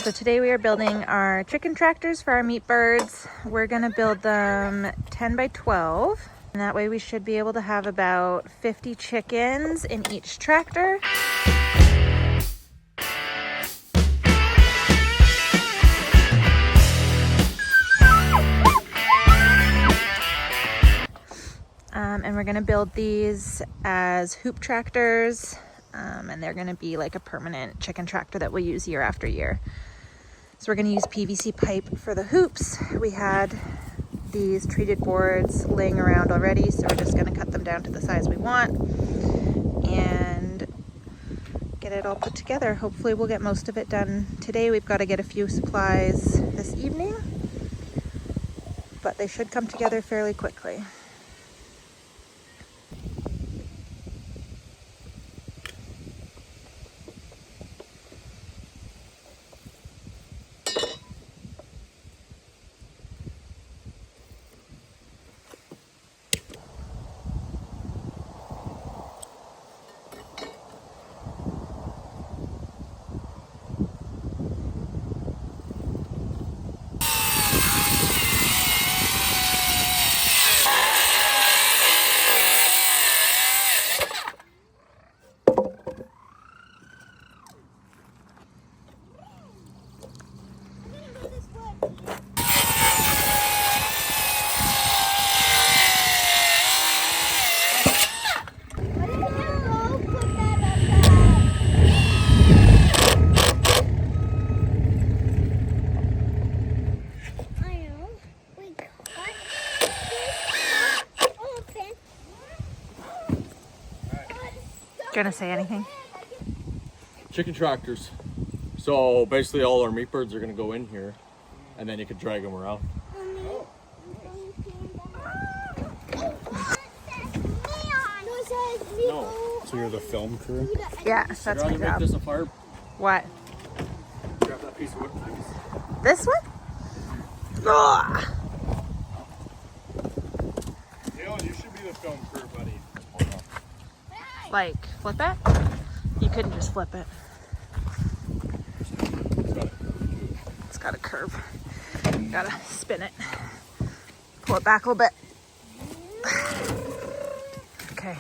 So today we are building our chicken tractors for our meat birds. We're gonna build them 10 by 12. And that way we should be able to have about 50 chickens in each tractor. And we're gonna build these as hoop tractors. And they're gonna be like a permanent chicken tractor that we'll use year after year. So we're gonna use PVC pipe for the hoops. We had these treated boards laying around already, so we're just gonna cut them down to the size we want and get it all put together. Hopefully we'll get most of it done today. We've got to get a few supplies this evening, but they should come together fairly quickly. Gonna say anything? Chicken tractors. So basically all our meat birds are gonna go in here and then you can drag them around. No. So you're the film crew? Yeah, that's my Make job. this a fire. What? Grab that piece of wood, please. This one? Ugh. Neil, you should be the film crew, buddy. Like, flip it? You couldn't just flip it. It's got a curve. You gotta spin it. Pull it back a little bit. Okay.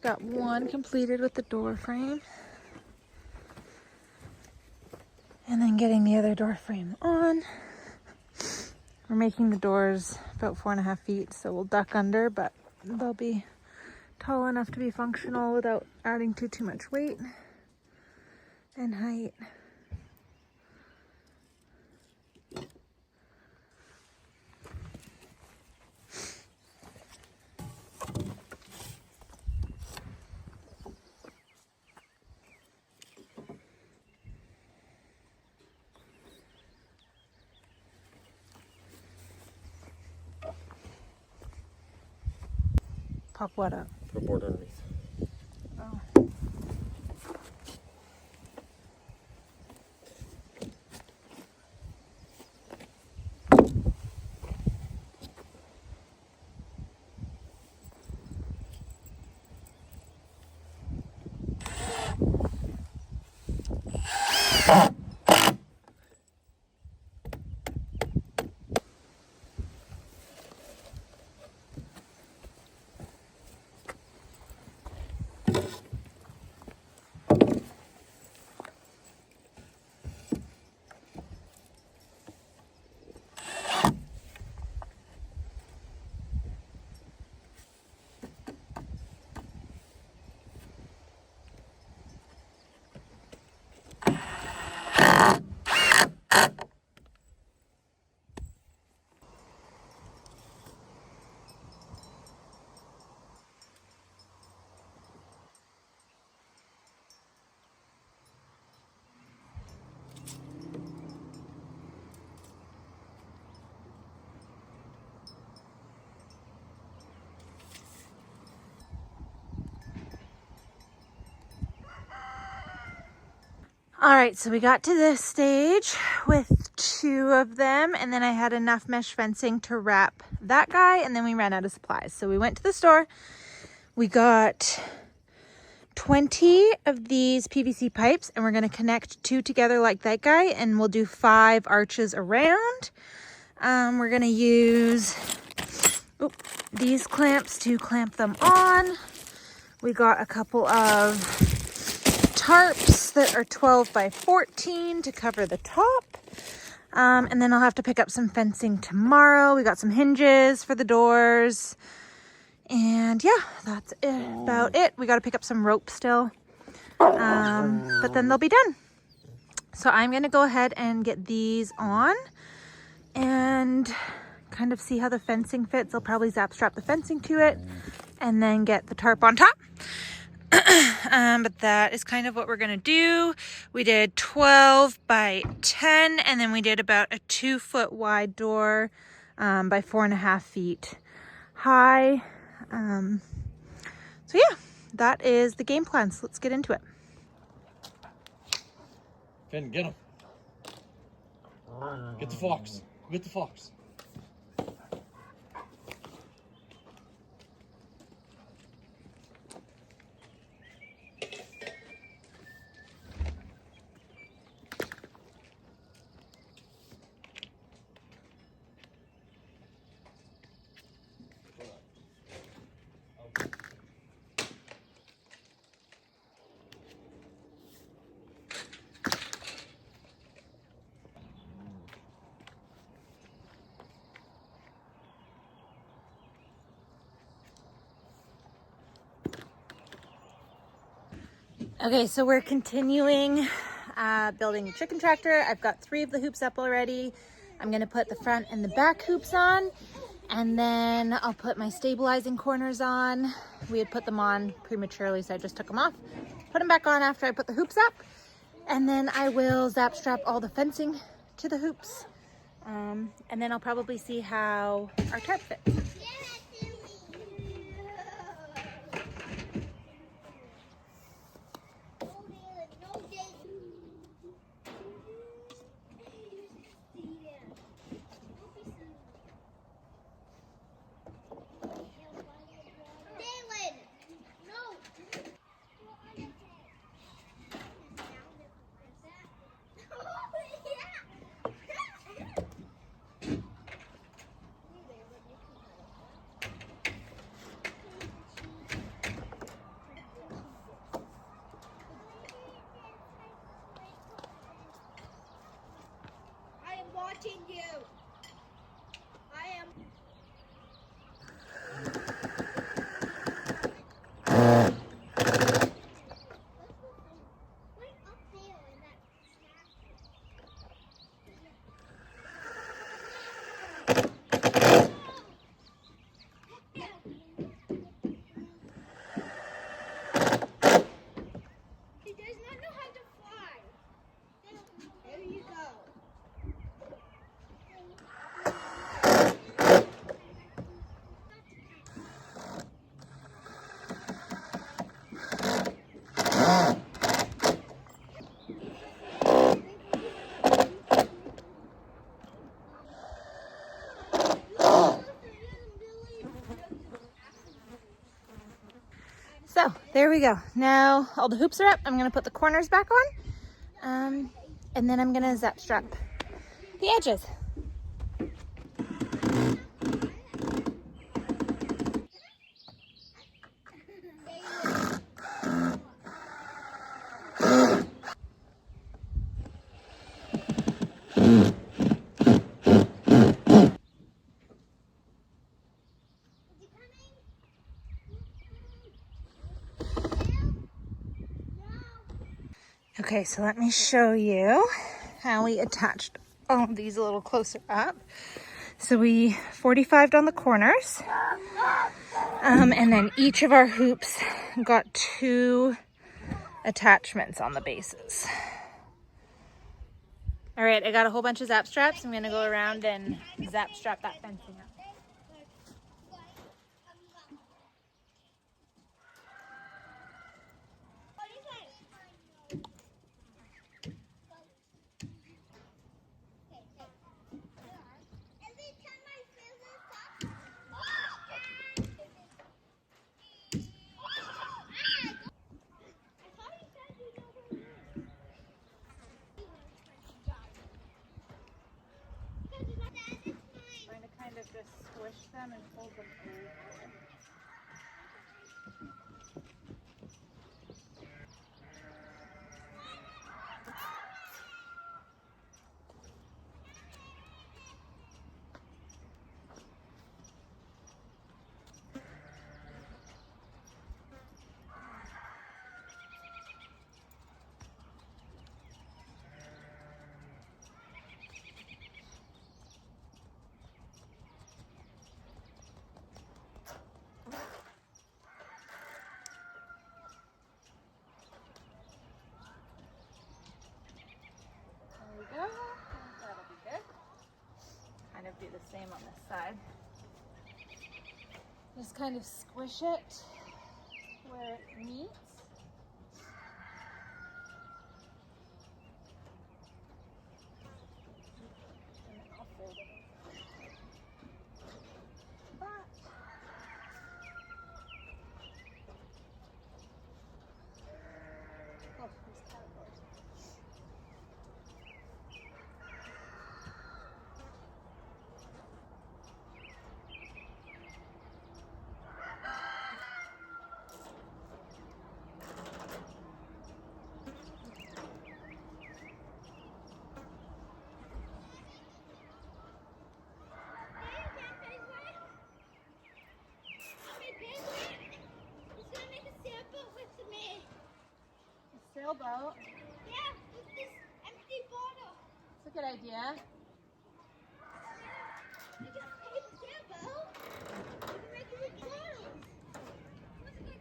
Got one completed with the door frame. And then getting the other door frame on. We're making the doors about 4.5 feet, so we'll duck under, but they'll be tall enough to be functional without adding too much weight and height. Pop what up? Put a board underneath. Oh. All right, so we got to this stage with 2 of them, and then I had enough mesh fencing to wrap that guy, and then we ran out of supplies. So we went to the store. We got 20 of these PVC pipes, and we're going to connect 2 together like that guy, and we'll do 5 arches around. We're going to use these clamps to clamp them on. We got a couple of tarps that are 12 by 14 to cover the top. And then I'll have to pick up some fencing tomorrow. We got some hinges for the doors. And yeah, that's about it. We got to pick up some rope still. But then they'll be done. So I'm going to go ahead and get these on and kind of see how the fencing fits. I'll probably zap strap the fencing to it and then get the tarp on top. But that is kind of what we're gonna do. We did 12 by 10, and then we did about a 2-foot wide door by 4.5 feet high. So yeah, that is the game plan. So let's get into it. Finn, get him. Get the fox. Get the fox. Okay, so we're continuing building the chicken tractor. I've got 3 of the hoops up already. I'm gonna put the front and the back hoops on, and then I'll put my stabilizing corners on. We had put them on prematurely, so I just took them off. Put them back on after I put the hoops up, and then I will zap strap all the fencing to the hoops. And then I'll probably see how our tarp fits. Watching you. I am. He does not know how to fly. There you go. So there we go. Now all the hoops are up. I'm gonna put the corners back on, and then I'm gonna zap strap the edges. Okay, so let me show you how we attached all of these a little closer up. So we 45'd on the corners, and then each of our hoops got 2 attachments on the bases. All right, I got a whole bunch of zap straps. I'm gonna go around and zap strap that fencing up. just squish them and fold them over. There we go. That'll be good. Kind of do the same on this side. Just kind of squish it where it meets. And then I'll fold it over. That. Oh, there's cardboard. Sailboat. Yeah, with this empty bottle. It's a good idea. You just take a sailboat. You can make it with bottles. What's a good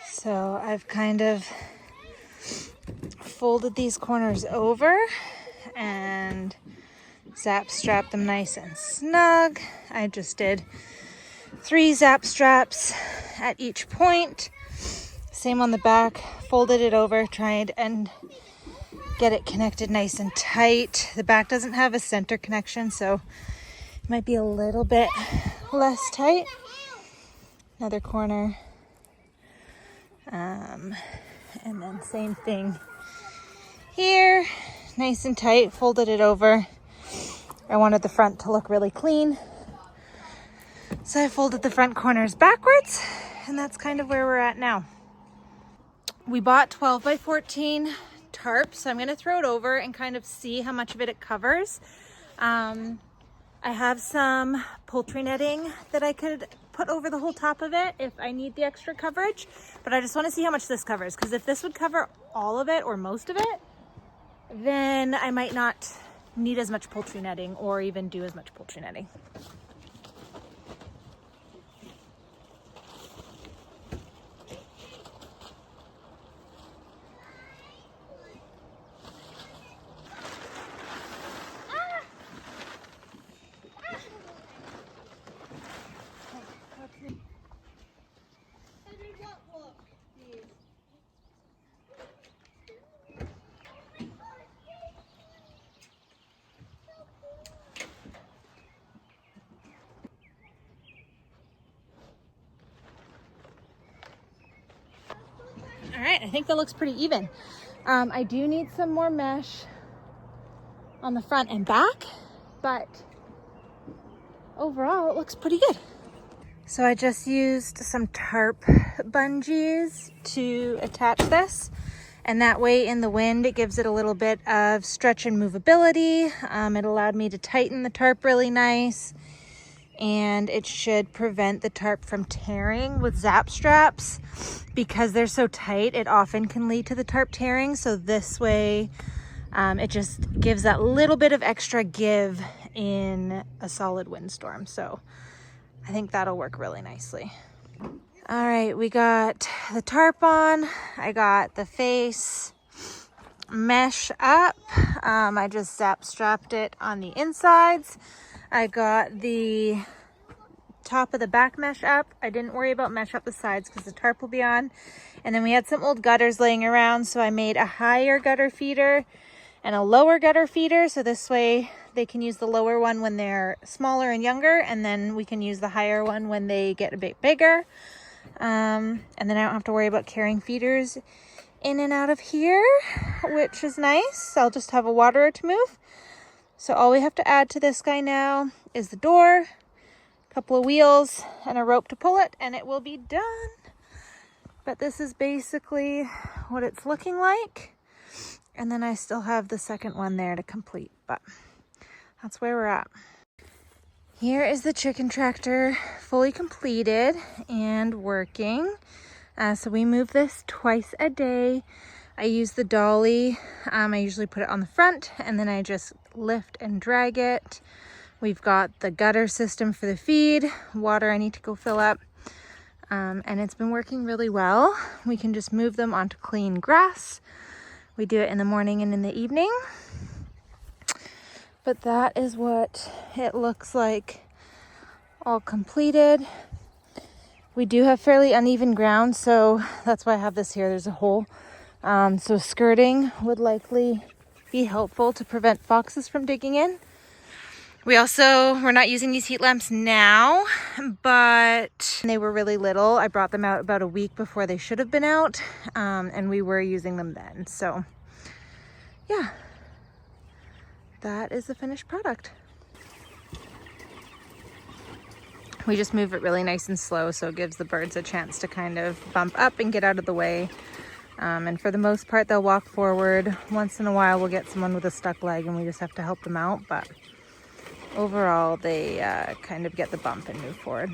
So I've kind of folded these corners over and zap strapped them nice and snug. I just did 3 zap straps at each point. Same on the back, folded it over, tried and get it connected nice and tight. The back doesn't have a center connection, so it might be a little bit less tight. Another corner. And then same thing here, nice and tight, folded it over. I wanted the front to look really clean, so I folded the front corners backwards, and that's kind of where we're at now. We bought 12 by 14 tarps, so I'm going to throw it over and kind of see how much of it covers. I have some poultry netting that I could put over the whole top of it if I need the extra coverage, but I just want to see how much this covers, because if this would cover all of it or most of it, then I might not need as much poultry netting or even do as much poultry netting. All right, I think that looks pretty even. I do need some more mesh on the front and back, but overall it looks pretty good. So I just used some tarp bungees to attach this, and that way in the wind it gives it a little bit of stretch and movability. It allowed me to tighten the tarp really nice, and it should prevent the tarp from tearing with zap straps. Because they're so tight, it often can lead to the tarp tearing. So this way, it just gives that little bit of extra give in a solid windstorm. So I think that'll work really nicely. All right, we got the tarp on. I got the face mesh up. I just zap strapped it on the insides. I got the top of the back mesh up. I didn't worry about mesh up the sides because the tarp will be on. And then we had some old gutters laying around, so I made a higher gutter feeder and a lower gutter feeder, so this way they can use the lower one when they're smaller and younger, and then we can use the higher one when they get a bit bigger. And then I don't have to worry about carrying feeders in and out of here, which is nice. I'll just have a waterer to move. So all we have to add to this guy now is the door, a couple of wheels, and a rope to pull it, and it will be done. But this is basically what it's looking like. And then I still have the second one there to complete, but that's where we're at. Here is the chicken tractor fully completed and working. So we move this twice a day. I use the dolly. I usually put it on the front and then I just lift and drag it. We've got the gutter system for the feed, water I need to go fill up. And it's been working really well. We can just move them onto clean grass. We do it in the morning and in the evening. But that is what it looks like all completed. We do have fairly uneven ground, so that's why I have this here. There's a hole. So skirting would likely be helpful to prevent foxes from digging in. We're not using these heat lamps now, but they were really little. I brought them out about a week before they should have been out, and we were using them then. So yeah, that is the finished product. We just move it really nice and slow so it gives the birds a chance to kind of bump up and get out of the way. And for the most part, they'll walk forward. Once in a while, we'll get someone with a stuck leg and we just have to help them out. But overall, they kind of get the bump and move forward.